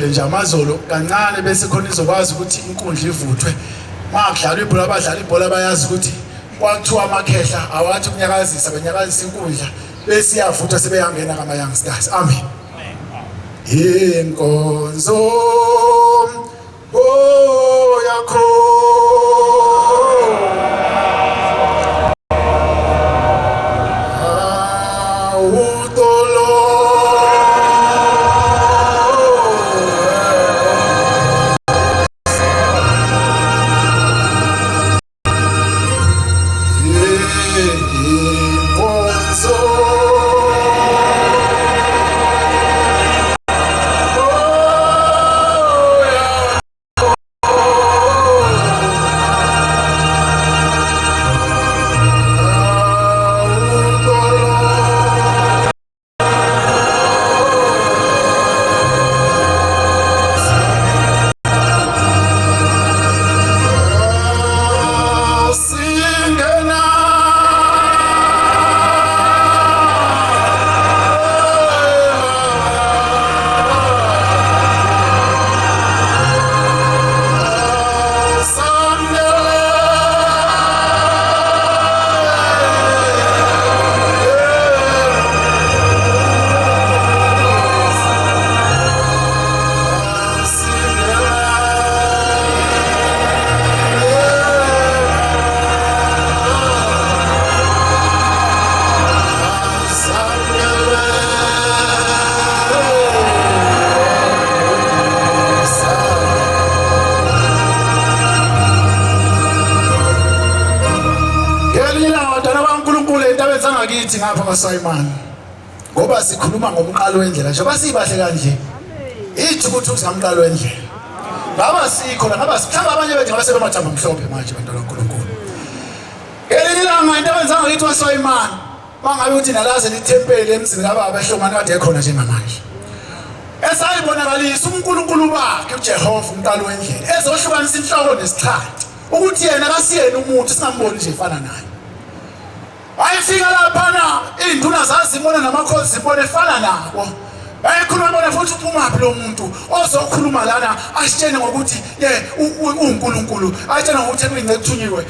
nje amazolo kancane bese khona izokwazi ukuthi inkundla ivuthwe. Makudlala ibhola abadlala ibhola bayazi ukuthi kwakuthiwa amakhehla awathi ukunyakazisa benyakazisa inkundla bese iyavutha sebeyangena kama youngsters. Amen. Inkonzo yakho ngapha kaSayimani ngoba sikhuluma ngomqalo wendlela nje basibahle kanje ithukuthu samqalo wendlela ngaba sikho la ngaba sihlaba abanye bethu ngaba sebemathamba mhlophe manje bantwana kaNkulunkulu ngelilanga into abenza ngakithi waSayimani mangabe uthi nalaze lithempeli emzini kababa ehlomani kade ekhona njengamanje esayibonakalisa uNkulunkulu bakhe uJehova umqalo wendlela ezohlukanisa inhloko nesixhathi ukuthi yena kasiyena umuntu singamboni nje efana naye. Ayifika lapha na induna zazibona namakhosi zibona efana nabo. Bayikhuluma bona futhi uphumaphi lo muntu ozokhuluma lana asitshene ngokuthi uNkulunkulu atshena ukuthi ekuyingcethunyiwe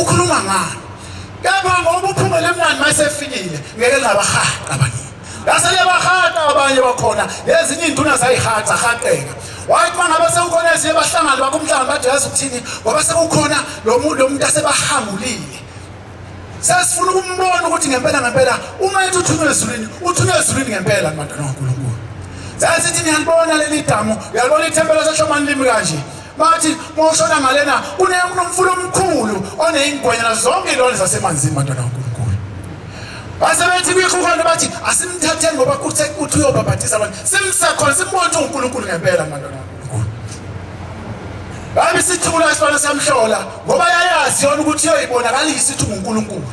ukhuluma ngani. Kepha ngoba uphumele emnandi mayesefikile ngeke ngabahaqa abanye. Lasele bahaqa abanye bakhona lezinye induna zayihaqa haqeka. Wathi mangabe sekukhona ezinye bahlangana bakumhlanga kade yazi ukuthini ngoba sekukhona lo muntu asebahangulile. Sasifuna ukumbona ukuthi ngempela uma ethi uthunywe ezulwini ngempela bantwana kaNkulunkulu. Sasithi niyalibona leli damu, uyalibona ithempeli laseShomani limi kanje. Bathi moshona ngalena kunomfula omkhulu oneyingwenya zonke ilone zasemanzini bantwana kaNkulunkulu. Basebethi kwikhona bathi asimthatheni ngoba uthi uyobhabhatisa abantu. Simsakhona simbone uNkulunkulu ngempela bantwana kaNkulunkulu. Babe sithula isibalo samhlola ngoba yayazi yona ukuthi uyoyibonakalisa ukuthi uNkulunkulu.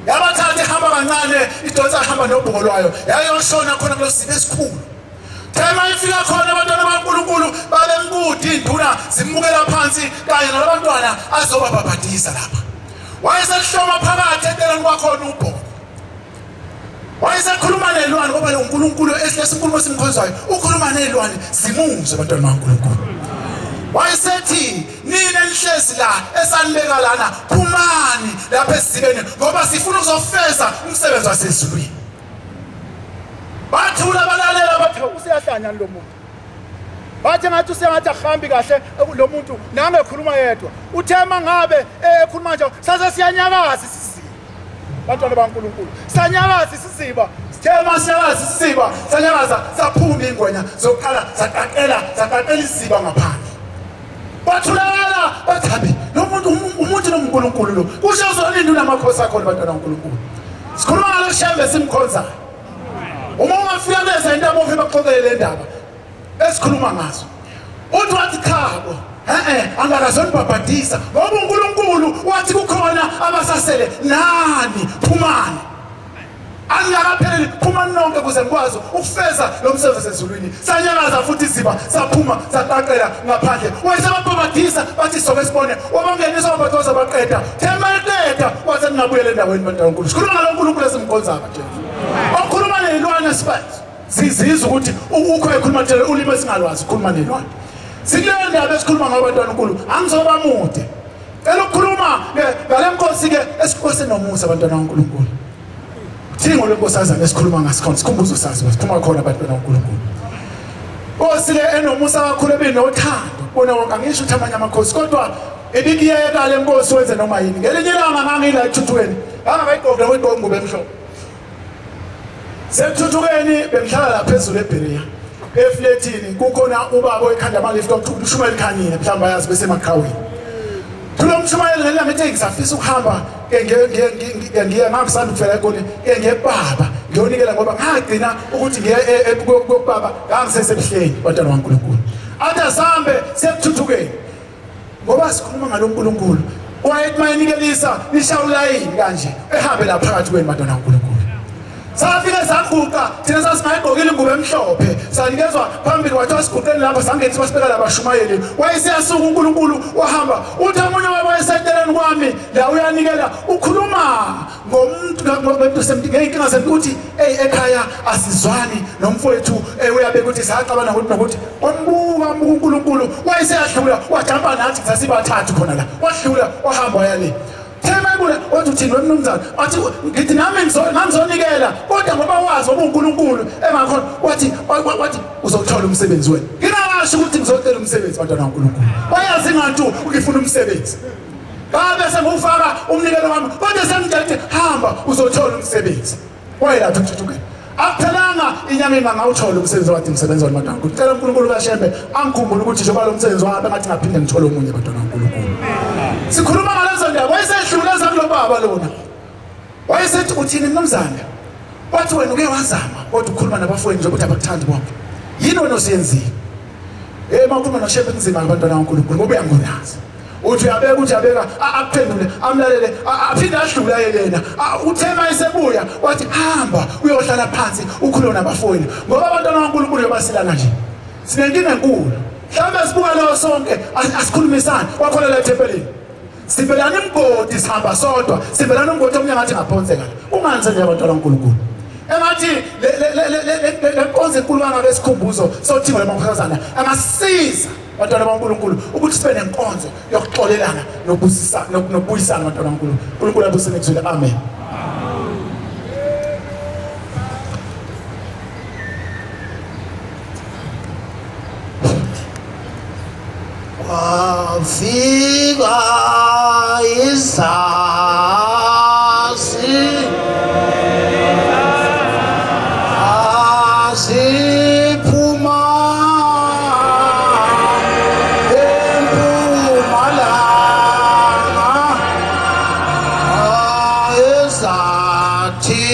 Yabathatha ehamba kancane idonsa hamba nobhuko lwayo. Yayoshona khona kulosibe esikhulu. Thema ifika khona abantwana baNkulunkulu babemkudi induna zimbukela phansi kanye nalabantwana azobabhabhatisa lapha. Wayesehloma phakathi enteleni kwakhona ubhuko. Wayesekhuluma nelwane ngoba lo uNkulunkulu esinkulumo simkhonzayo ukhuluma nelwane zimuzwe abantwana baNkulunkulu. Wayesethi nina nihlezi la esanibeka lana phumani lapha esizibeni ngoba sifuna ukuzofeza umsebenzi wasezulwini. Bathula balalela bathi useyahlanya lo muntu. Bathi ngathi usengathi ahambi kahle lo muntu nange ekhuluma yedwa. Uthema ngabe ekhuluma nje sase siyanyakaza sisiba. Bantwana baNkulunkulu sanyakaza sisiba. Sithema siyakaza sisiba sanyakaza saphuma ingwenya zokuqala saqaqela isiba ngaphandle. Bathulala bathabi lo muntu umuntu noNkulunkulu lo kusho uzolini unamakhosi akho bantwana kaNkulunkulu. Sikhuluma ngalo shembe simkhonza. Uma ungafika leza into above baxoxele le ndaba esikhuluma ngazo. Uthi wathi khabo angakazonibhabhatisa ngoba uNkulunkulu wathi kukhona abasasele nani phumani. Angakapheleli phumani nonke kuze ngikwazi ukufeza lo msebenzi ezulwini. Sanyakaza futhi isiba saphuma saqaqela ngaphandle. Wayesebabhabhatisa bathi soke sibone wabangena abatoza baqeda. Thema eqeda wathi ngabuyela endaweni bantwana kaNkulunkulu. Sikhuluma ngalo uNkulunkulu esimkhonzayo nje. Okhuluma nelwane sibathi sizizwa ukuthi ukho ekhuluma thele ulimi esingalwazi ukhuluma nelwane sikule ndaba esikhuluma ngabantwana uNkulunkulu angizoba mude cela ukukhuluma ngale nkosi ke esikhose nomusa abantwana kaNkulunkulu thingo lenkosazana esikhuluma ngasikhona sikhumbuzo sazi sikhuluma khona abantwana kaNkulunkulu Nkosi le enomusa kakhulu ebinothando bona wonke angisho ukuthi amanye amakhosi kodwa ebikiyeka le nkosi wenze noma yini ngelinye ilanga ngangila ethuthukeni angakayigqoka wegqoka ngube emhlophe sethuthukeni bemhlala la phezulu eBerea efletini kukhona ubaba oyikhanda amalift ukushumayela ikhanyile mhlamba yazi bese emakhawini kulo mshumayela ngelanga ngithi ngisafisa ukuhamba ngiye ngamsanda ukufela eGoli ngebaba ngiyonikela ngoba ngagcina ukuthi ngiye kubaba ngangisesebuhleni bantwana kaNkulunkulu athi sambe sekuthuthukeni ngoba sikhuluma ngaloNkulunkulu wayethi mayinikelisa nishawulayini kanje ehambe la phakathi kwenu bantwana kaNkulunkulu safika saguqa thina sasingayigqokile ingubo emhlophe sanikezwa phambili wathi wasiguqeni lapha sangethi basibeka labashumayeli wayesiyasuka uNkulunkulu wahamba uthi omunye wayeseteleni kwami la uyanikela ukhuluma ngomuntu ngeyinkinga zempi uthi ekhaya asizwani nomfowethu uyabeka ukuthi saxabana nokuthi ombuka uNkulunkulu wayeseyahlula wajamba nathi sasibathathu khona la wahlula wahamba wayale Themabula wathi uthini wemnumzana wathi ngithi nami ngizonikela kodwa ngoba wazi uNkulunkulu engakhona wathi uzothola umsebenzi wena ngingasho ukuthi ngizocela umsebenzi bantwana kaNkulunkulu wayazi ngathi ukufuna umsebenzi bese ngufaka umnikelo wami kodwa sengithi hamba uzothola umsebenzi wayela thuthukeni akuphelanga inyameni ngawuthola umsebenzi wathi ngisebenza bantwana kaNkulunkulu cela uNkulunkulu kaShembe angikhumbule ukuthi njengoba lo msebenzi wami ngathi ngaphinde ngithole omunye bantwana kaNkulunkulu sikhuluma ngalezo ndaba wayesehlula zakulo baba lona wayesethi uthini mnumzana wathi wena uke wazama kodwa ukhuluma nabafowenu nje ukuthi abakuthandi bonke yini wena osiyenzile makhuluma noShembe kunzima abantwana kaNkulunkulu ngoba uyangonazi uthi uyabeka ukuthi yabeka akuphendule amlalele aphinde ahlula yena uthema esebuya wathi hamba uyohlala phansi ukhuluma nabafowenu ngoba abantwana kaNkulunkulu basilana nje sinenkinga enkulu mhlawumbe sibuka lo sonke asikhulumisane wakholela ethempelini sibelana imgodi sihamba sodwa sibelana umgodi omnye ngathi ngaphonseka unganze nje abantwana kaNkulunkulu engathi le nkonzo enkulu ngabe sikhumbuzo sothingo lamakhosazana angasiza abantwana kaNkulunkulu ukuthi sibe nenkonzo yokuxolelana nokubuyisana abantwana kaNkulunkulu uNkulunkulu abusene kuzwile amen Viva Isasi Asiphuma empumalanga ezathi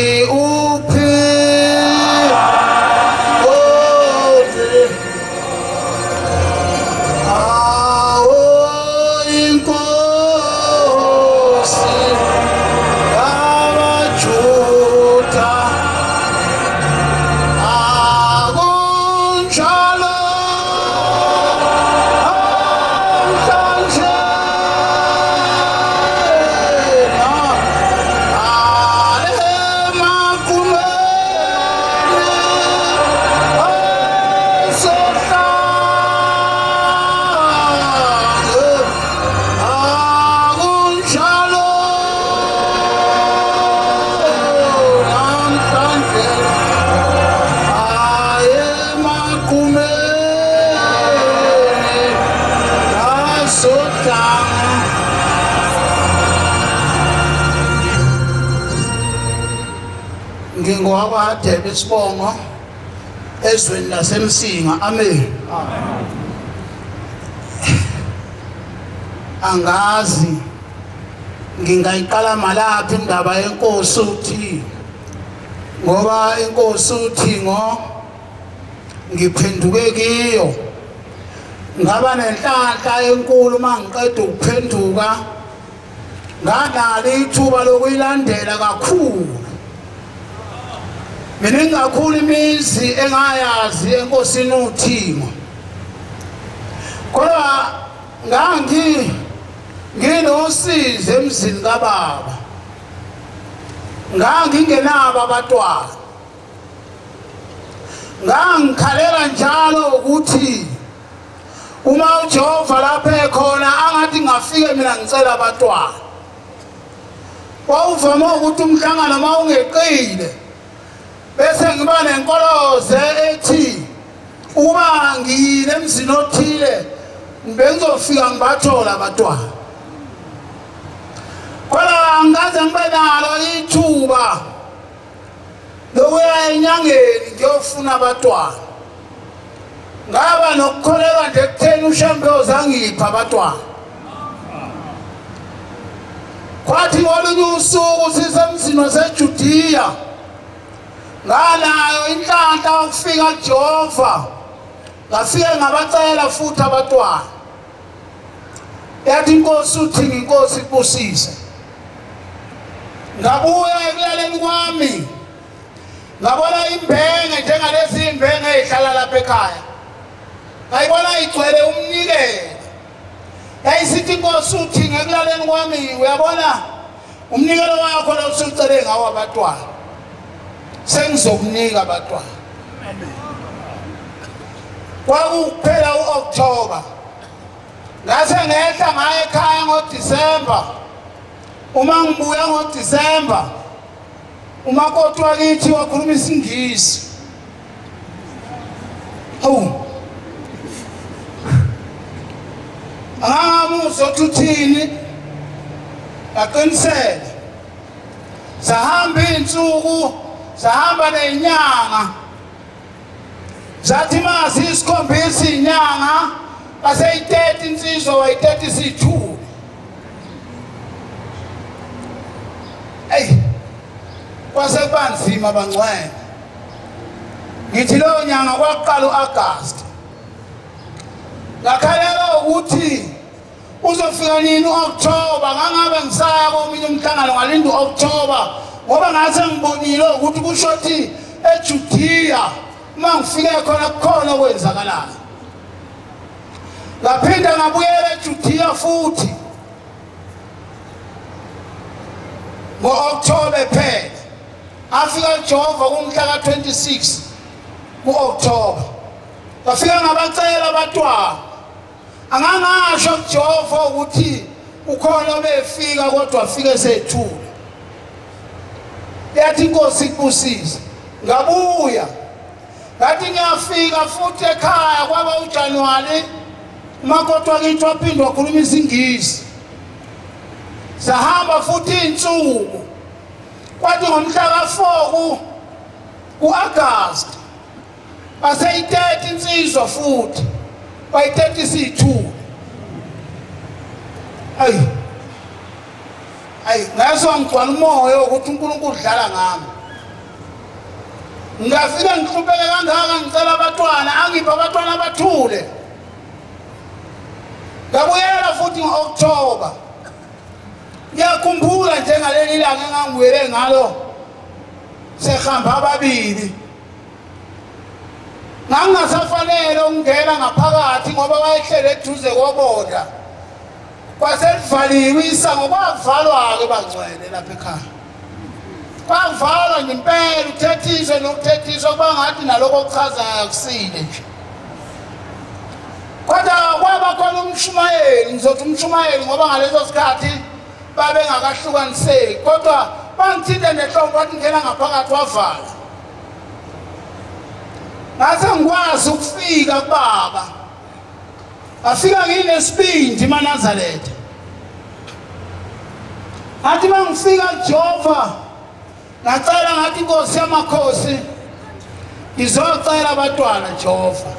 ngingowabade besibongo ezweni lasemsinga amen angazi ngingayiqala malaphi indaba yenkosi uthi ngoba inkosi uthi ngiphenduke kiyo ngaba nenhlanhla enkulu mangiqeda ukuphenduka nganalo ithuba lokuyilandela kakhulu mina ngakhulu imizi engayazi enkosini uThimo kodwa nginosize emzini kaBaba ngingenabo abatwana ngangikhalela njalo ukuthi uma uJehova lapha ekhona angathi ngafike mina ngicela abatwana. Wawuvame ukuthi umhlangano mawungeqile bese ngiba nenkoloze ethi uma ngiyile emzini othile bengizofika ngibathola abatwana. Kodwa ngaze ngibe nalo ithuba lokuya enyangeni ngiyofuna abatwana. Ngaba nokukholeka nje ekutheni uShembe uzangipha abatwana. Kwathi ngolunye usuku sisemzini waseJudiya nganayo inhlanhla ukufika kuJehova, ngafike ngabacela futhi abatwana. Yathi inkosi uthi inkosi ibusise. Ngabuya ekulaleni kwami ngabona imbenge njengalezi imbenge ezihlala lapha ekhaya. Ngayibona igcwele umnikelo. Yayisithi inkosi uthi ngekulaleni kwami, uyabona umnikelo wakho lo usucele ngawo abatwana, sengizokunika abatwana. Kwakuphela uOctober ngase ngehla ngaye ekhaya ngoDisemba. Uma ngibuya ngoDisemba umakoti wakithi wakhuluma isiNgisi. Angamuzwa uthini aqinisele. Sahamba insuku, sahamba nenyanga. Zathi mase isikhombisa inyanga, baseyi30 insizwa wayi30 sithu. Kwase kubanzima bangcwele. Ngithi lo nyanga kwaqala uAugust. Ngakhalela ukuthi uzofika nini uOctober, ngangabe ngisaya komunye umhlangano ngalinda uOctober ngoba ngase ngibonile ukuthi kushothi eJudiya uma ngifike khona kukhona okwenzakalayo. Ngaphinda ngabuyela eJudiya futhi ngo-October phela. Afika uJehova kumhla ka-26 ku-October. Ngafika ngabacela abatwana. Angangasho kuJehova ukuthi ukhona befika kodwa afike sethule. Yathi inkosi ibusise. Ngabuya. Ngathi ngiyafika futhi ekhaya kwaba uJanuwari. Umakoti wakithi waphinde wakhuluma isiNgisi. Sahamba futhi insuku. Kwathi ngomhla ka4 ku-August baseyi30 insizwa futhi bayi30 sithu. Ngaso ngigcwala umoya ukuthi uNkulunkulu udlala ngami. Ngafika ngihlupheke kangaka ngicela abatwana, angipha abatwana abathule. Ngabuyela futhi ngo-October. Ngiyakhumbula njengaleli langa engangiwele ngalo sehamba ababili. Ngangasafanele ukungena ngaphakathi ngoba bayehlele eduze koboda. Kwasevaliwe isango, kwavalwa-ke bangcwele lapha ekhaya. Kwavalwa ngempela, uthethiswe nokuthethiswa kuba ngathi naloko okuchazayo akusile nje. Kodwa kwaba khona umshumayeli, ngizothi umshumayeli ngoba ngaleso sikhathi babengakahlukaniseki, kodwa bangithinta nehlombe wathi ngena ngaphakathi wavala. Ngase ngikwazi ukufika kubaba. Afika nginesibindi eNazaretha. Athi mangifika kuJehova ngacela ngathi inkosi yamakhosi ngizocela abatwana Jehova.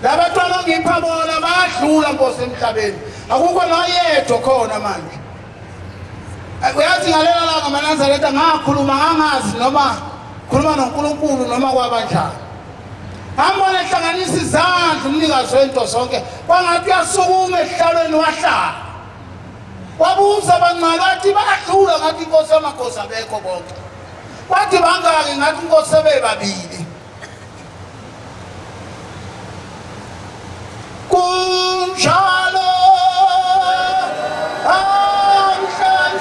Labatwana ngipha bona bayadlula Nkosi emhlabeni. Akukho noyedwa khona manje. Uyazi ngalela la ngamaNazaretha ngakhuluma ngangazi noma khuluma noNkulunkulu noma kwabanjani. Hambona ehlanganisa izandla umnikazi wento zonke. Kwangathi uyasukuma ehlalweni wahlala. Wabuza abancane wathi bayadlula ngathi inkosi yamakhosi abekho bonke. Wathi bangaki ngathi inkosi sebebabili. Kunjalo amhlanhlela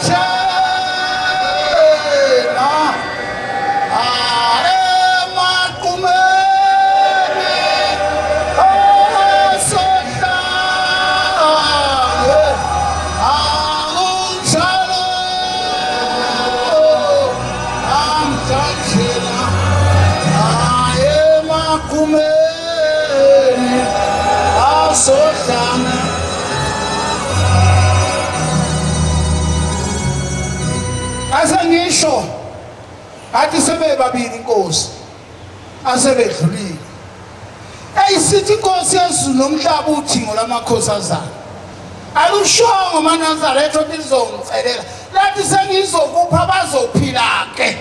emaqumeni bebabili inkosi asebedlulile eyisithi inkosi yezulu nomhlaba uthingo lamakhosazana alushongo maNazaretha ukuthi lizongcelela lathi sengizokupha bazophila ke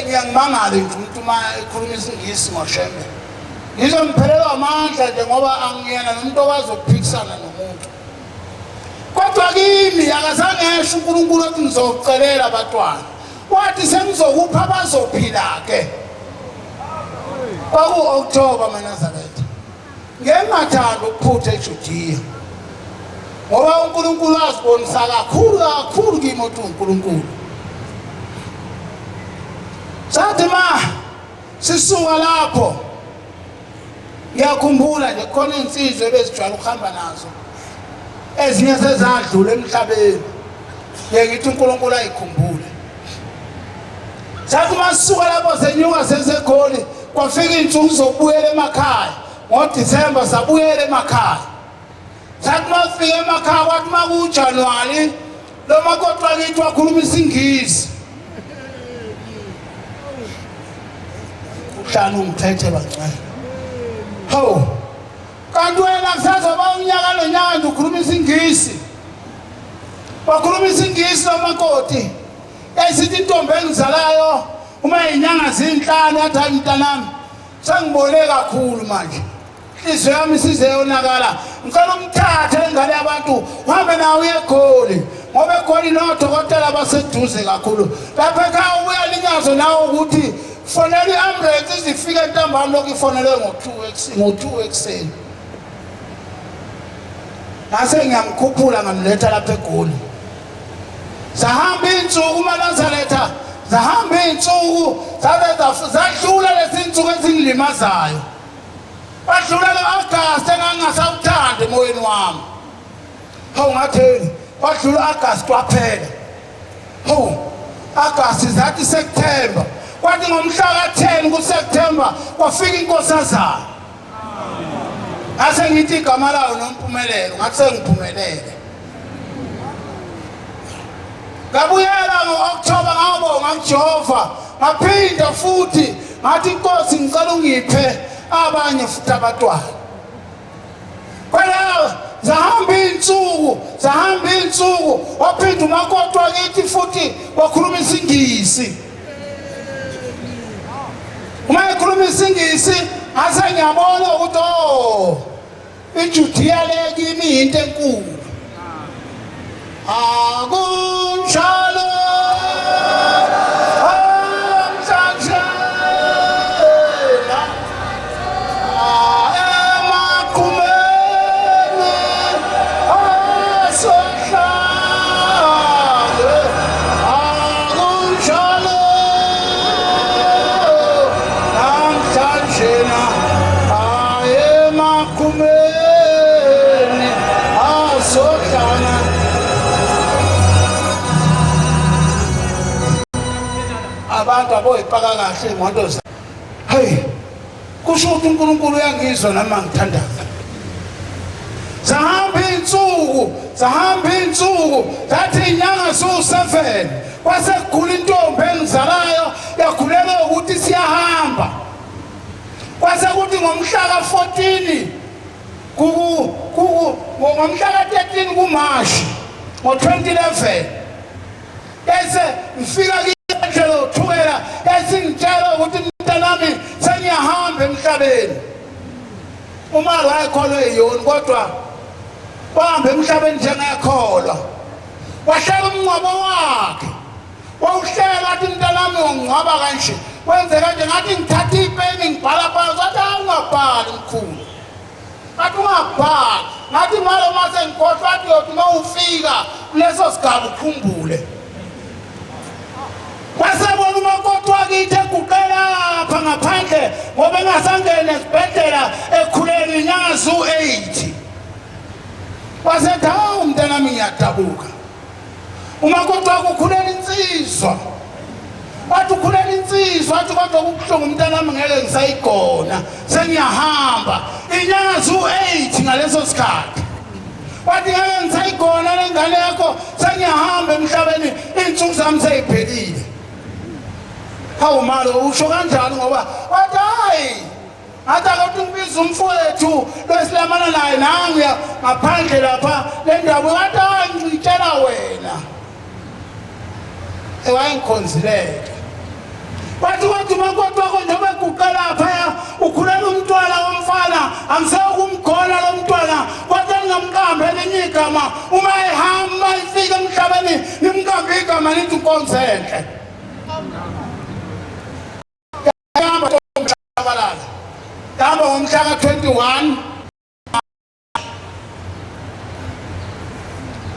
ngiyangimangala nje umuntu uma ekhuluma isingisi ngoshembe ngizomphelelwa amandla nje ngoba angiyena nomuntu owazi ukuphikisana nomuntu kodwa kimi akazange esho uNkulunkulu ukuthi ngizocelela abantwana wathi sengizokupha bazophila ke kwaku-October maNazaretha ngengathanda ukuphutha eJudiya ngoba uNkulunkulu azibonisa kakhulu kimi ukuthi uNkulunkulu sathi ma sisuka lapho ngiyakhumbula nje khona insizwe ebezijwayele ukuhamba nazo ezinye sezadlula emhlabeni ngithi uNkulunkulu ayikhumbule sathi masisuka lapho senyuka seseGoli kwafika insuku zokubuyela emakhaya ngoDisemba sabuyela emakhaya sathi masifika emakhaya kwathi makuJanuwari lo makoti wakithi wakhuluma isingisi uhlanu ngithethe bancane ho kanti wena kusazoba unyaka nonyaka nje ukhuluma isingisi wakhuluma isingisi lo makoti esithi intombi engizalayo uma inyanga zinhlanu yathi hayi mntanami sengibone kakhulu manje inhliziyo yami isizeyonakala ngicela umthathe ingane yabantu uhambe nawe eGoli ngoba eGoli nodokotela baseduze kakhulu lapha ekhaya ubuya linyazo nawe ukuthi fonela iambulance izifike ntambama lokhu ifonelwe ngo2 ekseni ngase ngiyamkhuphula ngamletha lapha eGoli sahamba insuku maNazaretha zahamba insuku zadlula lezinsuku ezingilimazayo badlula lo-August engangasawuthandi emoyeni wami hawu ngatheni badlula u-August kwaphela hawu August zathi September kwathi ngomhla ka-10 kuSeptember kwafika inkosazana ngase ngithi igama layo noMpumelelo ngathi sengiphumelele ngabuyela ngo-October ngabonga kuJehova ngaphinda futhi ngathi inkosi ngicela ungiphe abanye futhi abantwana phela zahamba insuku waphinda umakoti wakithi futhi wakhuluma isingisi uma ekhuluma isingisi ngase ngiyabona ukuthi iJudiya le kimi into enkulu akunjalo abantu aboyipaka kahle imoto zabo hey kusho ukuthi uNkulunkulu uyangizwa nami ngithandaza zahamba insuku zathi inyanga so7 kwasekugula intombi engizalayo yakhuleka ukuthi siyahamba kwasekuthi ngomhla ka14 ngomhla ka13 kuMashi ngo2011 bese ngifika ngiyelo thukela esingitshela ukuthi mntanami sengiyahamba emhlabeni uma wayekholwa eyoni kodwa wahamba emhlabeni njengekholwa wahlela umncwabo wakhe wawuhlela athi mntanami ungcwaba kanje kwenzeka nje ngathi ngithatha ipeni ngibhala phansi wathi awungabhali mkhulu ngathi ungabhali ngathi malo mase ngikhohlwa athi yothi uma ufika kuleso sigaba ukhumbule kwasebona umakoti wakithi eguqela lapha ngaphandle ngoba engasangena esibhedlela ekhulelwe inyanga zu8 wasethi hawu mntanami ngiyadabuka umakoti wakukhulela insizwa wathi ukhulela insizwa wathi kodwa kubuhlungu mntanami ngeke ngisayigona sengiyahamba inyanga zu8 ngaleso sikhathi wathi ngeke ngisayikhona le ngane yakho sengiyahamba emhlabeni insuku zami seyiphelile. Hawu malo usho kanjani ngoba wathi hayi athi akuthi ngibiza umfowethu lesilamana naye nangiya ngaphandle lapha le ndaba wathi hayi ngitshela wena ewayengikhonzileke wathi umakoti wakho njengoba eguqa lapha ukhulela umntwana womfana angisekumgona lo mntwana wathi ngingamqambe elinye igama uma ehamba ifika emhlabeni ngimqambe igama lithi uNkonzenhle. Hamba ngomhla ka-21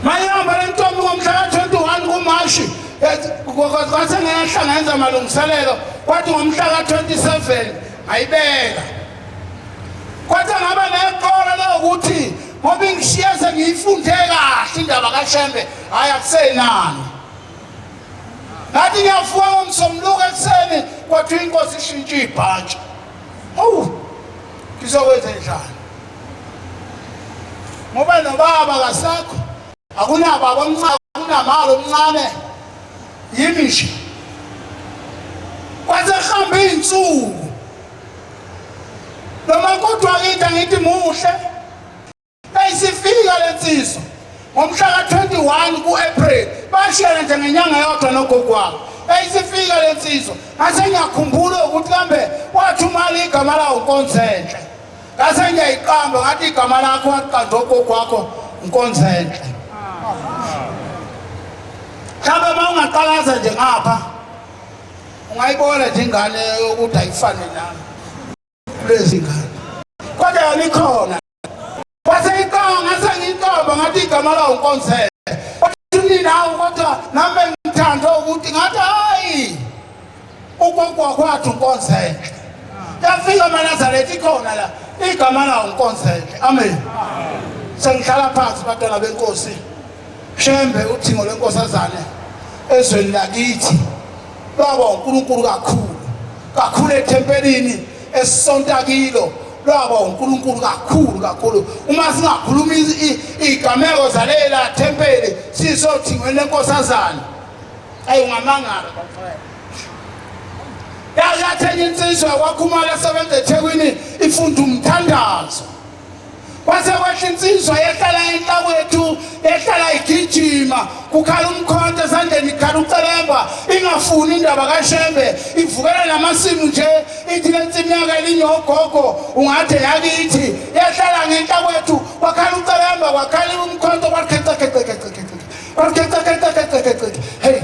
mayihamba le ntombi ngomhla ka-21 kuMashi kwase ngehla ngayenza amalungiselelo kwathi ngomhla ka-27 ngayibeka kwathi ngaba neqola lokuthi ngoba ingishiye sengiyifunde kahle indaba kaShembe hhayi akusenani ngathi ngiyavuka ngomsombuluko ekuseni kwathiwa inkosi ishintshe ibhantshi. Hawu ngizokwenza njani ngoba nobaba kasakho akunababa omncane akunamali omncane yimi nje kwaze hamba iy'nsuku noma kodwa kithi angithi muhle eyisifika le nsizwa ngomhla ka-21 ku-April bashiyana nje ngenyanga yodwa nogogo wabo eyisifika le nsizwa ngase ngiyakhumbula ukuthi kambe wathi umali igama lawo uNkonzenhle ngase ngiyayiqamba ngathi igama lakho waqanda ogogo wakho uNkonzenhle. Mhlawumbe uma ungaqalaza nje ngapha ungayibona nje ingane ukuthi ayifane nami kulezi ngane kodwa yalikhona kwaseyiqamba ngase ngiyintomba ngathi igama lawo uNkonzenhle nawe kodwa nami ngithanda ukuthi ngathi hayi ugogo wakwathi uNkonzenhle yafika eNazaretha ikhona la igama lawo uNkonzenhle. Amen. Sengihlala phansi bantwana benkosi Shembe uthingo lwenkosazane ezweni lakithi lwaba uNkulunkulu kakhulu ethempelini esisonta kilo lwaba uNkulunkulu kakhulu uma singakhuluma igameko zalela thempeli sisothingweni lenkosazane ayi ungamangala bafana yakathenye insizwa kwakhumala sebenza eThekwini ifunda umthandazo kwase kwehla insizwa yehlala enhlakwethu yehlala igijima kukhala umkhonto esandleni ikhala ucelemba ingafuni indaba kaShembe ivukela namasimu nje ithi le nsimu yaka elinye ogogo ungathi yakithi yehlala ngenhlakwethu kwakhala ucelemba kwakhala umkhonto hey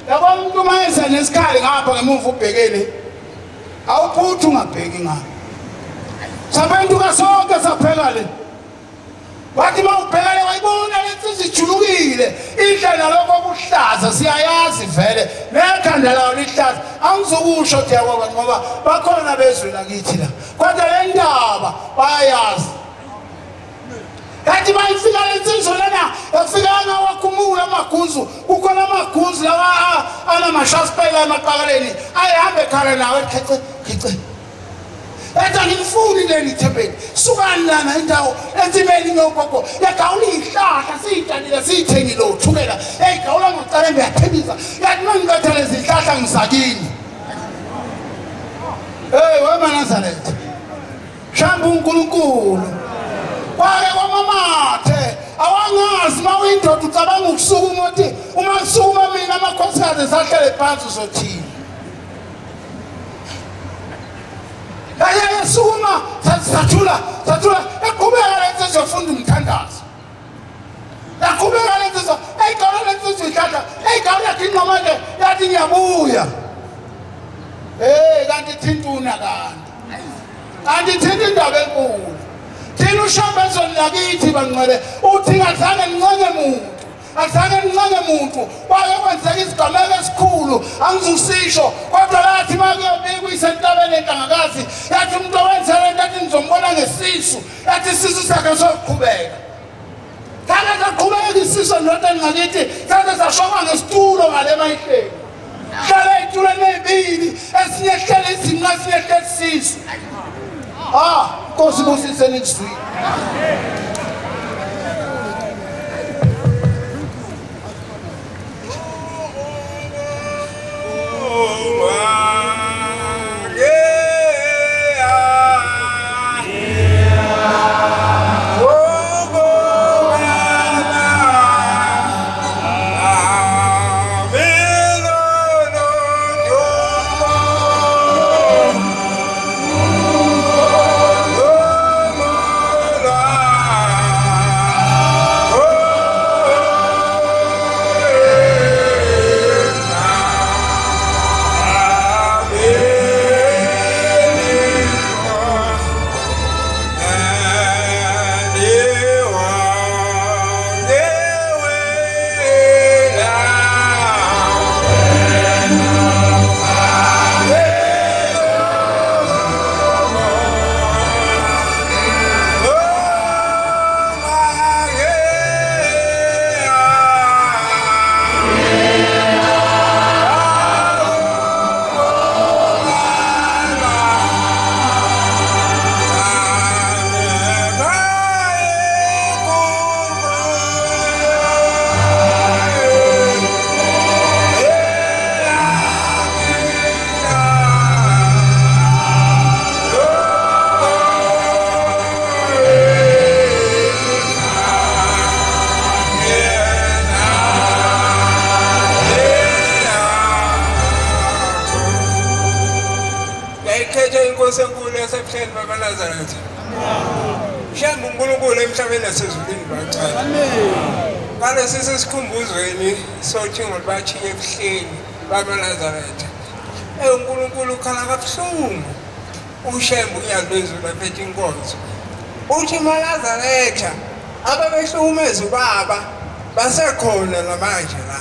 yabo umuntu mayeza nesikhali ngapha ngemuva ubhekele awuphuthu ungabheki ngapha sapenduka sonke sapheka le wathi mawubhekele wayibona lensizwa ijulukile indlela lokho kuhlaza siyayazi vele nekhanda lawo lihlaza angizokushothi yabo ngoba bakhona bezwe lakithi la kodwa le ndaba bayayazi kathi bayifika lensizwa lena yafika ngawakhumula amagunzu kukhona amagunzu lawa anamashasipela emaqakaleni ayihamba ekhala nawe khice Eta ngifuni le ngithembeni sukani lana indawo ensimeni ngogogo yagawula izihlahla siyitshalile siyithengile uthukela hey gawula ngocalembe yathembisa yathi mangingathele izihlahla ngisakini hey weMaNazaretha shamba uNkulunkulu kwake kwamamathe awangazi mawindoda ucabanga ukusukuma uthi uma kusukuma mina amakhosikazi sahlele phansi uzothini suma sathula yaqhubeka lensizwa yafunda umthandazo yaqhubeka lensizwa eyigawula lensizwa ihlahla eyigawula yathi inqamane yathi ngiyabuya kanti thintuna kanti thinta indaba enkulu thina ushamba ezweni lakithi bangcwele uthi ngazange nincenge muntu kwake kwenzeka isigameko esikhulu angizusisho kodwa lathi makuyobikwa isentabeni entangakazi yathi umuntu owenza lento yathi nizombona ngesisu yathi isisu sakhe soqhubeka kanti saqhubeka isisu ndoda ngakithi saze sashokwa ngesitulo ngale emayihleni hlala ey'tulweni ey'bili esinye hlele izinqa esinye hlele isisu Nkosi busiseni kuzwini baba Nazareth. Mhlawumbe uNkulunkulu emhlabeni nasezulwini bacala. Ngale sisesikhumbuzweni sothi ngolibashiye ebuhleni baba Nazareth. uNkulunkulu ukhala kabuhlungu. Ushembe uyalwezulu aphethe inkonzo. Uthi maNazaretha ababehlukumeza ubaba basekhona namanje la.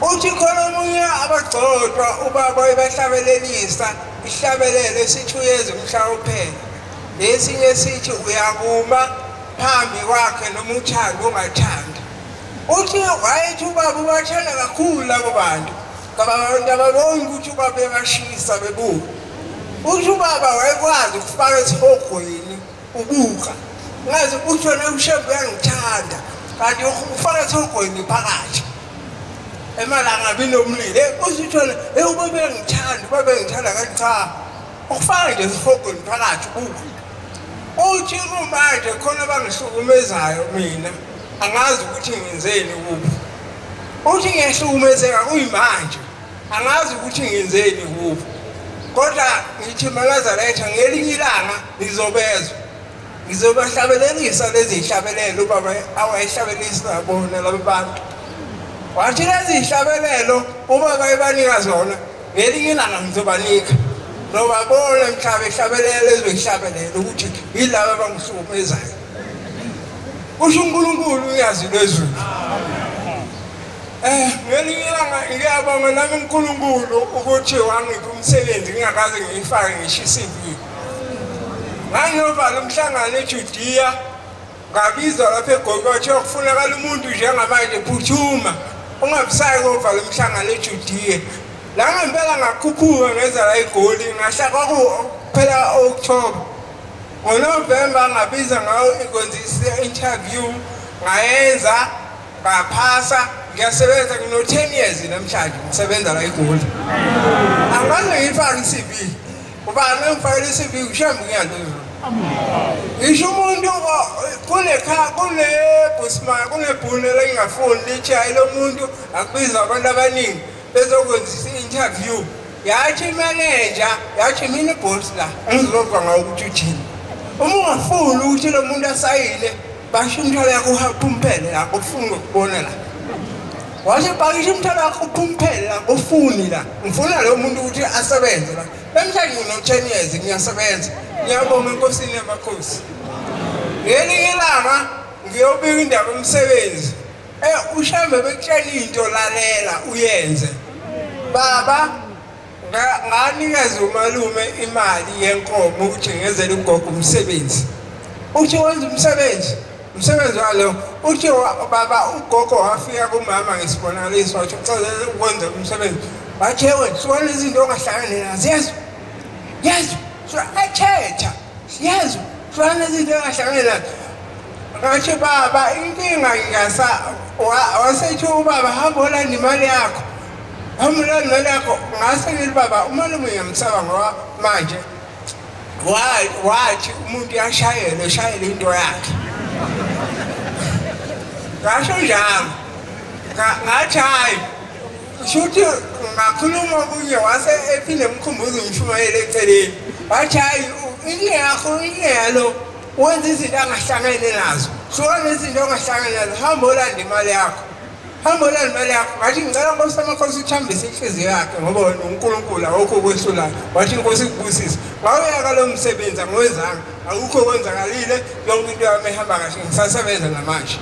Uthi khona omunye abagcotshwa ubaba ebahlabelelisa ihlabelele sithi uyeza umhlaba uphela. Lesinye sithi uyakuma phambi kwakhe noma uthanda ungathanda. Uthi wayethi ubaba ubathanda kakhulu labo bantu. Ngabantu ababoni ukuthi ubaba ebashisa bebuka. Uthi ubaba wayekwazi ukufaka esihogweni ubuka. Ngaze kuthiwa uShembe uyangithanda kanti ufaka esihogweni phakathi. Emalanga binomlilo usithole ubaba engithanda kanti cha. Ukufaka nje esihogweni phakathi ubuka. Uthi manje khona bangihlukumezayo mina angazi ukuthi ngenzeni kuphi. Uthi ngiyahlukumezeka kuyimanje angazi ukuthi ngenzeni kuphi. Kodwa ngithi maNazaretha ngelinye ilanga ngizobezwa. Ngizobahlabelelisa lezi ihlabelelo ubaba awayihlabelisa bona laba bantu. Wathi lezi ihlabelelo ubaba ebanika zona ngelinye ilanga ngizobanika. Ngoba bona mhlaba ihlabelelo ezibehlabelela ukuthi yilabo abangihlukumezayo. Usho uNkulunkulu uyazi lezulu. Ngelinye ilanga ngiyabonga nami uNkulunkulu ukuthi wangipha umsebenzi ngingakaze ngiyifake ngisho iCV. Ngangiyovala umhlangano eJudiya ngabizwa lapha eGolgotha kufunakala umuntu njengamanje phuthuma ungabisayi kovala umhlangano eJudiya. La ngempela ngakhuphuka ngeza la eGoli ngahlaka kuphela October. NgoNovember ngabiza ngayo ikonzisi interview ngayenza ngaphasa ngiyasebenza ngino 10 years namhlanje ngisebenza la eGoli. Angaze ngifake iCV. Ubani ngifake iCV uShembe ngiyaluzwa. Ngisho umuntu kunebhune lengafuni lithi hayi lo muntu akubiza abantu abaningi bezokwenza i-interview. Yathi imanager yathi mina boss la ngizokwa ngawo ukuthi uthini. Uma ungafuni ukuthi lo muntu asayile basho umthwalo yakho uphumpele la ufuna ukubona la. Wathi bakisho umthwalo wakho uphumpele la ufuni la. Ngifuna lo muntu ukuthi asebenze la. Namhlanje ngino 10 years ngiyasebenza. Ngiyabonga inkosini yamakhosi. Ngelinye ilanga ngiyobika indaba umsebenzi. uShembe bekutshela into lalela uyenze. Baba nganikeza umalume imali yenkomo ukuthi ngenzele ugogo umsebenzi. Uthi wenza umsebenzi walo. Uthi baba ugogo wafika kumama ngesibonakaliso wathi ucela ukwenza umsebenzi. Wathi wena sona izinto ongahlangene nazo. Yes. So athetha. Yes. Sona izinto ongahlangene nazo. Ngathi baba inkinga ngiyasa wasethi ubaba hamba olanda imali yakho. Hamulani imali yakho ngase ngithi baba umalume ngiyamsaba ngoba manje wathi umuntu yashayela into yakhe. Ngasho njalo. Ngathi hayi shuthi ngakhuluma kunye wase ephinde emkhumbuza umshumayeli eceleni. Wathi hayi ingelo wenza izinto angahlangene nazo. Sona izinto ongahlangene nazo hamba olanda imali yakho. Ngathi ngicela Nkosi yamakhosi uthambise inhliziyo yakhe ngoba wena uNkulunkulu awukho okwesulayo. Wathi Nkosi ikubusise. Ngawuyeka lo msebenzi angwenzanga. Akukho kwenzakalile yonke into yami ehamba kahle ngisasebenza namanje.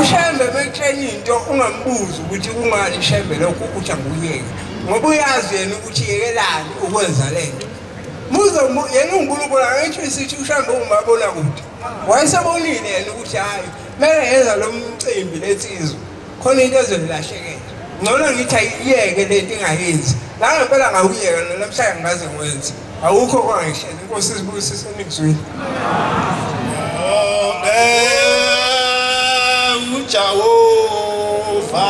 uShembe bekutshela into ungambuzi ukuthi kungani Shembe lokho ukuthi anguyeke. Ngoba uyazi yena ukuthi yekelani ukwenza lento. Yena uNkulunkulu angithi isithi uShembe ungabona kude. Wayesebonile yena ukuthi hayi mele yenza lo mcimbi letsizwe. Khona into ezolahlekela. Ngcono ngithi ayiyeke lento ingayenzi. La ngempela ngawuyeka namhlanje ngaze ngwenze. Awukho kwangihlela Inkosi isibusise nikuzwini. uJehova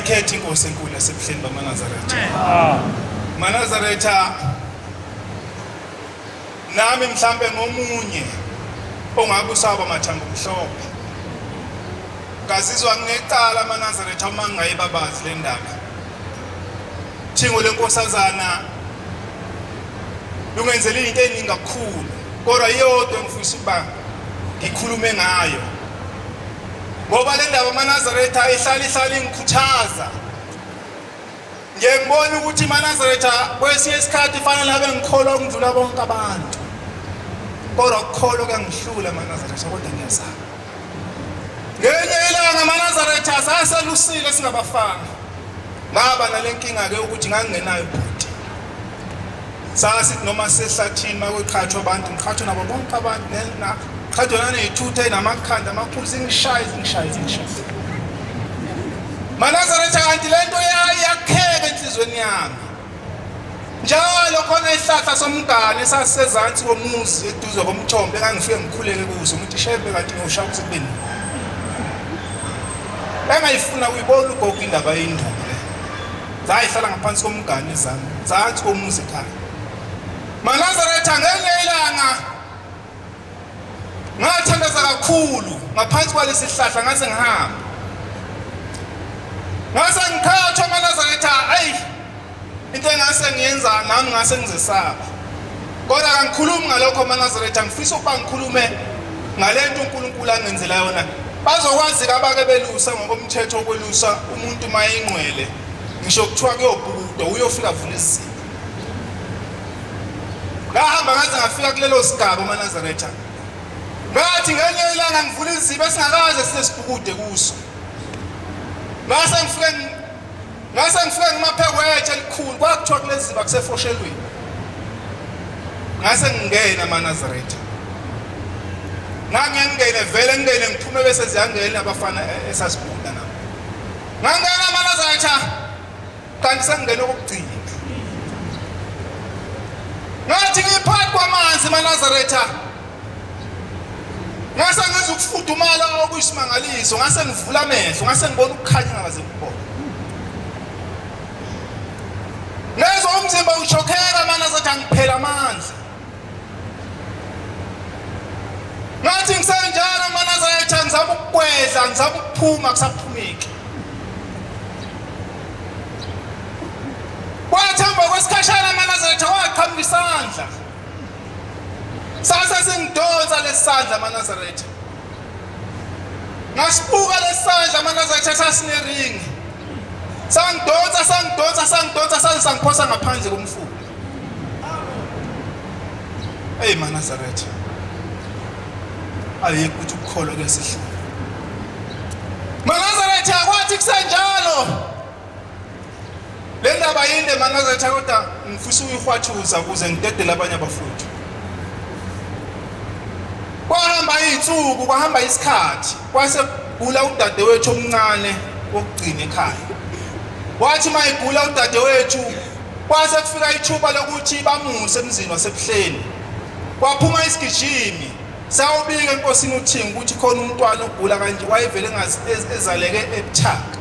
bayikhetha inkosi enkulu yasebuhleni bamaNazaretha. maNazaretha nami mhlambe ngomunye ongabe usaba mathambo mhlophe. Ngazizwa nginecala amaNazaretha uma ngingayibabazi le ndaba. Thingo lenkosazana lungenzela into eningi kakhulu, kodwa iyodwa engifisa ukuba ngikhulume ngayo. Ngoba le ndaba amaNazaretha ihlala ingikhuthaza. Ngiyembona ukuthi amaNazaretha kwesinye isikhathi fanele abe ngikholwa ukudlula bonke abantu. Kodwa ukukholwa kuyangihlula amaNazaretha, kodwa ngiyazama. Ngenye ilanga amaNazaretha saselusile singabafana. Ngaba nalenkinga ke ukuthi ngangingenayo ibhuti. Sasithi noma sehlathini makweqhathwa abantu, ngiqhathwa nabo bonke abantu nena qhathwa nanezithuthe namakhanda amakhulu zingishaye. maNazaretha kanti lento yakheka enhlizweni yami. Njalo khona isihlahla somgane esasezansi komuzi eduze komthombo engangifike ngikhuleke kuzo ukuthi shebe kanti ngiyoshawa ukuthi kubeni. Engayifuna uyibona ugogo indaba yendulo. Zayihlala ngaphansi komgane zami, zansi komuzi ekhaya. maNazaretha ngenye ilanga ngathandaza kakhulu ngaphansi kwalesi sihlahla ngase ngihamba. Ngase ngikhathwa maNazaretha, into engase ngiyenza nami ngase ngizesaba. Kodwa kangikhulumi ngalokho maNazaretha, ngifisa ukuba ngikhulume ngalento uNkulunkulu angenzela yona. Bazokwazi abake belusa ngokomthetho okwelusa umuntu mayingcwele. Ngisho kuthiwa kuyobhukudwa uyofika vula isizini. Ngahamba ngaze ngafika kulelo sigaba maNazaretha. Ngathi ngenye ilanga ngivula iziba singakaze sisibhukude kuso. Ngase ngifike ngimaphekwethi elikhulu kwakuthiwa kulezi ziba kusefoshelweni. Ngase ngingena maNazaretha. Ngangiyangena vele ngene ngiphume bese ziyangena abafana esasibhuda nabo. Ngangena maNazaretha kanti sengingena okugcina. Ngathi ngiphathi kwamanzi maNazaretha. Ngase ngizwe ukufudumala okuyisimangaliso, ngase ngivula amehlo, ngase ngibona ukukhanya ngaze ngibona. Ngezwe umzimba ushokheka maNazaretha ngiphela amandla. Ngathi ngisenjalo maNazaretha ngizama ukukwedla, ngizama ukuphuma kusaphumeki. Kwathemba kwesikhashana maNazaretha waqhamuka isandla. Sasa sengidonsa lesandla maNazaretha. Ngasibuka lesandla maNazaretha sasineringi. Sangidonsa saze sangiphosa ngaphandle komfuko. maNazaretha. Ayikho ukuthi ukukholwa kuyasihlula. maNazaretha kwathi kusenjalo. Le ndaba yinde maNazaretha kodwa ngifisa uyihwathuza ukuze ngidedele abanye abafowethu. Kwahamba izinsuku, kwahamba isikhathi, kwase gula udadewethu omncane wokugcina ekhaya. Wathi mayigula udadewethu, kwase kufika ithuba lokuthi bamuse emzini wasebuhleni. Kwaphuma isigijimi, sawubika enkosini uThingi ukuthi khona umntwana ogula kanje, wayevele ezaleke ebuthaka.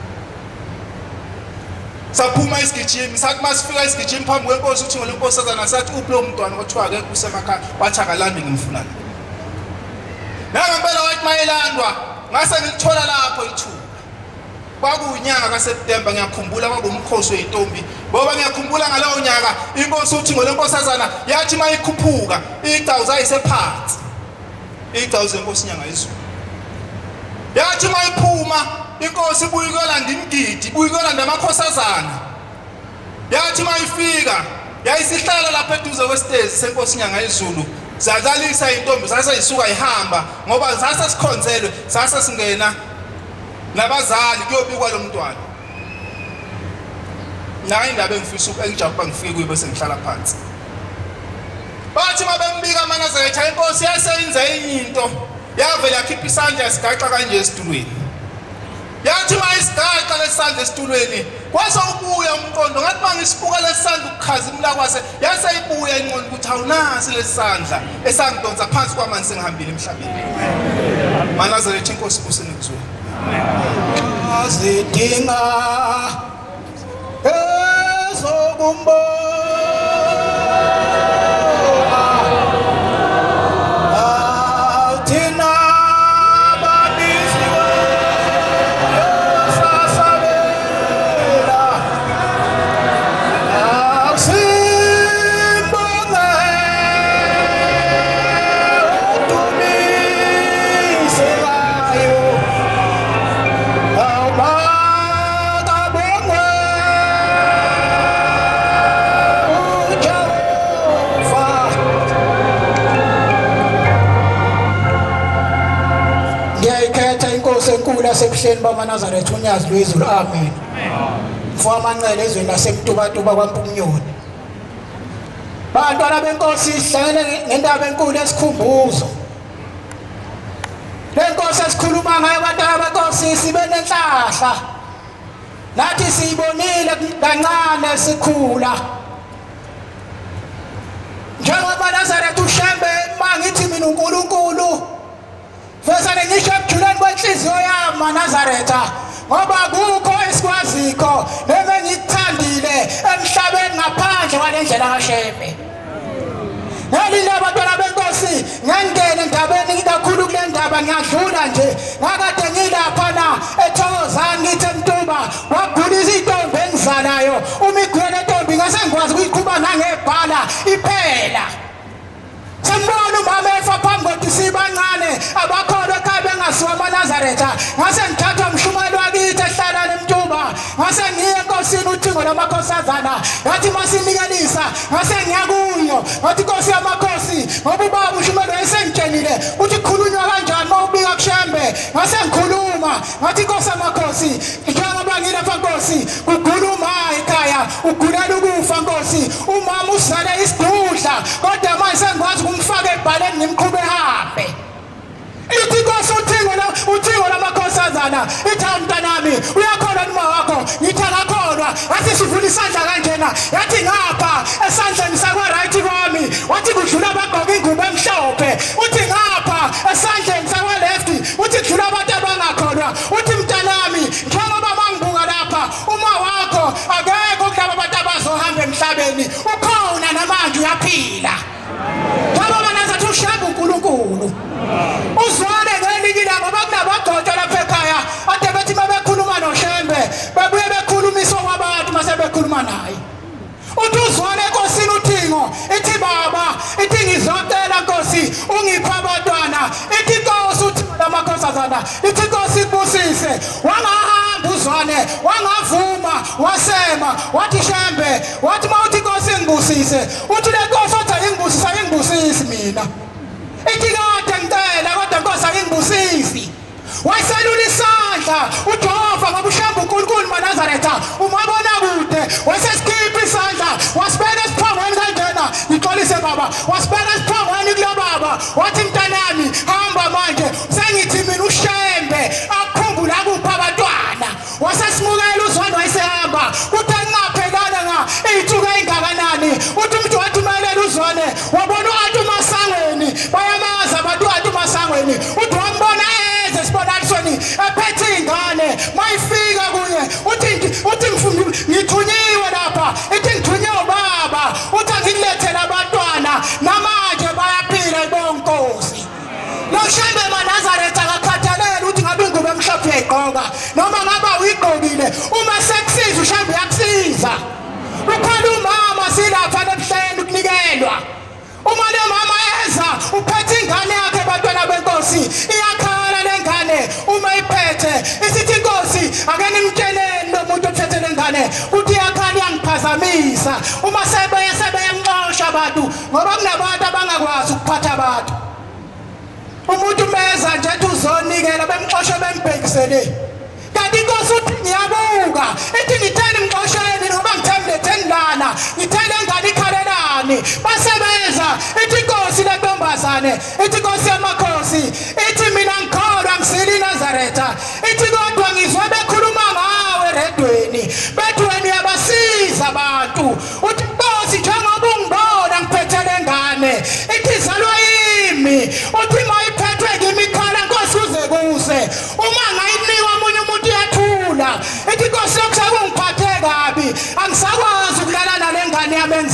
Saphuma isigijimi, sathi masifika isigijimi phambi kwenkosi uThingi lenkosazana sathi uphi lo mntwana othiwa ke kusemakhaya, wathi akalandi ngimfunana. Ngempela wathi mayelandwa, ngase ngilithola lapho ithuba. Kwakuyinyanga kaSeptember, ngiyakhumbula kwakumkhosi wezintombi. Ngoba ngiyakhumbula ngalowo nyaka inkosi uThingi lenkosazana yathi mayikhuphuka, igcawu zayisephansi. Igcawu zenkosi inyanga yezulu. Yathi mayiphuma inkosi ibuyikola ndimgidi, ibuyikola ndamakhosazana. Yathi mayifika, yayisihlala lapha eduze kwesitezi senkosi inyanga yezulu. Zadlalisa intombi sasayisuka ihamba ngoba sasa sikhonzelwe, sasa singena nabazali kuyobikwa lo mntwana. Nayi indaba engifisa engijabula ngifike kuyo bese ngihlala phansi. Bathi mabembika maNazaretha inkosi yasenza enye into, yavela yakhipha isandla sigaxa kanje esitulweni. Yathi mayisigaxa lesandla esitulweni, kwase ubuya umqondo ngathi mangisibuka lesandla ukukhaza imla kwase, yaseyibuya inqondo ukuthi awunasi lesandla esangidonsa phansi kwamanzi sengihambile emhlabeni. maNazaretha inkosi kuseni kuzweni. Azidinga Sebuhleni bamaNazaretha unyazi lwezulu amen. Mfowethu amancele ezweni lasemtubatuba kwaMpumnyoni. Bantwana benkosi sihlangene ngendaba enkulu esikhumbuzo. Lenkosi esikhuluma ngayo bantwana benkosi sibe nenhlahla. Nathi siyibonile kancane sikhula. Njengoba Nazaretha ushembe mangithi mina uNkulunkulu Fesane ngisho ekuthuleni kwenhliziyo yami Nazaretha ngoba kukho esikwaziko nebe ngikuthandile emhlabeni ngaphandle kwalendlela kaShembe. Ngelile abantwana benkosi ngangena endabeni kakhulu kule ndaba ngiyadlula nje ngakade ngilapha eThokozani ngithi Mtuba wagulisa intombi engizalayo umigwele entombi ngase ngikwazi ukuyiqhuba nangebhala iphela. Sembona umama efa phambi kokuthi sibancane abakholwa ekhaya bengasiwa amaNazaretha ngase ngithatha umshumeli wakithi ehlala eMtuba ngase ngiye enkosini uthingo lamakhosazana ngathi masinikelisa ngase ngiyakuyo ngathi Nkosi yamakhosi ngoba ubaba umshumeli wayesengitshenile ukuthi khulunywa kanjani mawubika kuShembe ngase ngikhuluma ngathi Nkosi yamakhosi njengoba ngilapha Nkosi kukhuluma ekhaya ugulela ukufa Nkosi umama usale isidudla kodwa manje sengikwazi ukumfaka ebhaleni ngimqhube ehambe. Ithi Nkosi uthingo lamakhosazana ithi mntanami uyakholwa noma wakho ngithi akakholwa wathi sivula isandla kanjena yathi ngapha esandleni sakwa right kwami wathi kudlula abagqoka ingubo emhlophe uthi ngapha esandleni sakwa left uthi kudlula abantu abangakholwa uthi mntanami njengoba mangibuka lapha uma wakho akekho kulabo abantu abazohamba emhlabeni ukhona namanje uyaphila. Ngoba Nazaretha ushaba uNkulunkulu uzwane ngelinye ilanga bakunabagcotshwa lapha ekhaya ade bethi mabekhuluma noShembe bebuye bekhulumisa kwabantu mase bekhuluma naye uthi uzwane enkosini uthingo ithi baba ithi ngizocela Nkosi ungiphe abantwana ithi Nkosi uthi lamakhosazana ithi Nkosi kubusise wangahamba uzwane wangavuma wasema wathi Shembe wathi mawuthi Nkosi ngibusise uthi le Nkosi othi ingibusisi mina ithi kade ngicela kodwa Nkosi ayingibusisi waselula isandla uJehova ngoba ushamba uNkulunkulu maNazaretha umabona kude wasesikhipha isandla wasibeka esiphongweni kanjena ngixolise baba wasibeka esiphongweni kulo baba wathi mntanami hamba manje sengithi mina uShembe akukhumbula kupha abantwana wasesimukela uzwana wayesehamba uthi ngaphelana izithuko ezingakanani uthi umuntu wathi umelele uzwane wabona uAntu Masangweni bayamaza abantu uAntu Masangweni uthi wambona esibonalisweni ephethe ingane mayifika kuye uthi ngithunyiwe lapha ithi ngithunyiwe baba uthi ngilethele abantwana namanje bayaphila bonkosi. NoShembe maNazaretha akakhathalele ukuthi ngabe ingubo emhlophe uyayigqoka noma ngaba uyigqokile uma sekusiza uShembe uyakusiza. Ukhona umama silapha ebuhleni ukunikelwa uma le mama eza uphethe ingane yakhe abantwana benkosi iyakhala lengane uma iphethe isithi Nkosi ake nimtsheleni lo muntu ophethe lengane uthi iyakhala iyangiphazamisa uma sebeyamxosha abantu ngoba kunabantu abangakwazi ukuphatha abantu. Umuntu meza nje ethi uzonikela bemxosha bembhekisele kanti Nkosi uthi ngiyabuka ethi ngitheni ngixosheni ngoba ngithemletheni lana ngithele ngane ikhalelani basebenza ithi Nkosi lentombazane ithi Nkosi yamakhosi ithi mina ngikholwa ngisili Nazaretha ithi kodwa ngizwe bekhuluma ngawe eredweni bethi wena uyabasiza abantu uthi Nkosi njengoba ungibona ngiphethe lengane ithi zalwa yimi uthi mayiphethwe ngimikhala Nkosi uze kuze uma ngayinika omunye umuntu iyathula ithi Nkosi yokusakungiphathe kabi angisakwazi ukulala nale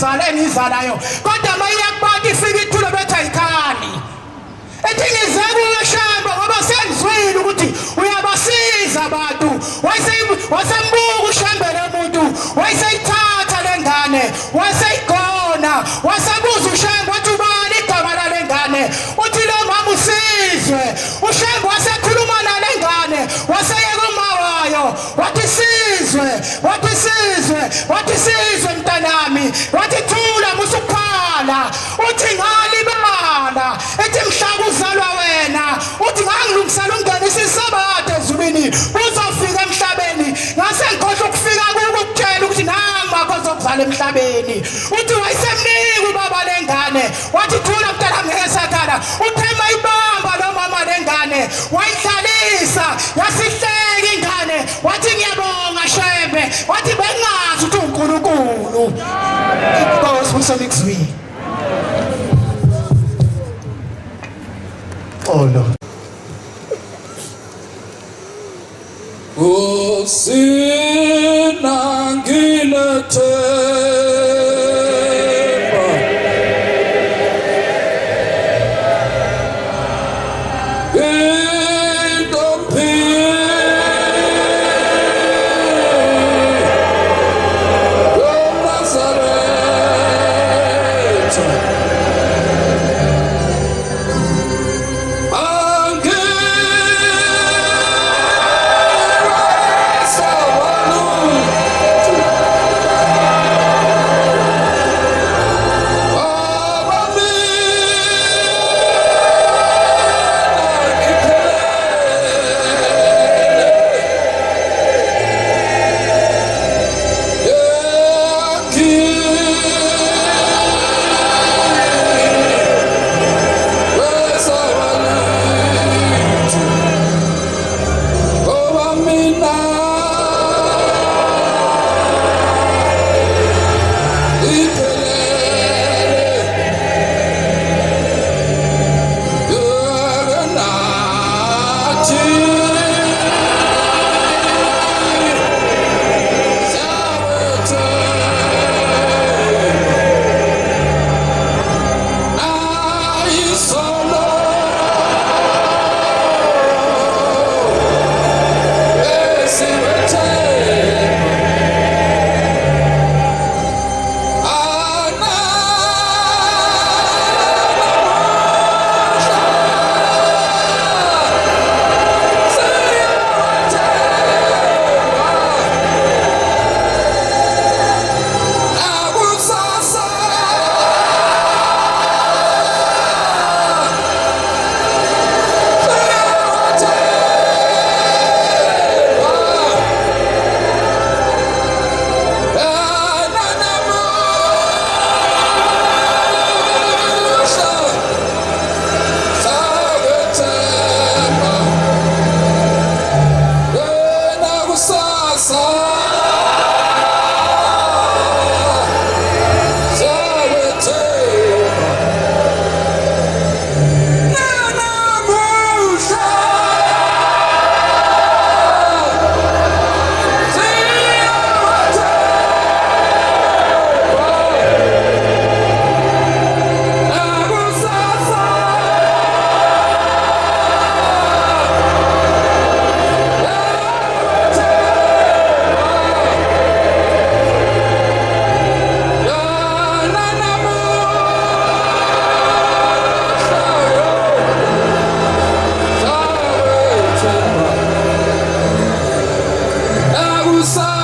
engizalayo kodwa mayiyakubaka ifika ithulo bethi ayikhani ethi ngize kuwe Shembe ngoba sengizwile ukuthi uyabasiza abantu wasembuka uShembe lo muntu wayeseyithatha lengane waseyigona wasebuza uShembe wathi ubani igama lale ngane uthi lo mama usizwe uShembe wasekhuluma nale ngane waseyeka umawayo wathi sizwe mntanami wathi thula musukhala uthi ngalibala ethi mhlaka uzalwa wena uthi ngangilungisela ungenisa isabatha ezulwini uzofika emhlabeni ngase ngikhohle ukufika ukukutshela ukuthi nangakho uzokuzala emhlabeni uthi wayesemnika ubaba lengane wathi thula mntana ngeke sakhala uthema ibamba lo mama lengane wayidlalisa yasihleka ingane wathi ngiyabonga Shembe wathi bengazi ukuthi uNkulunkulu inkosi usemixweni oh no Outside.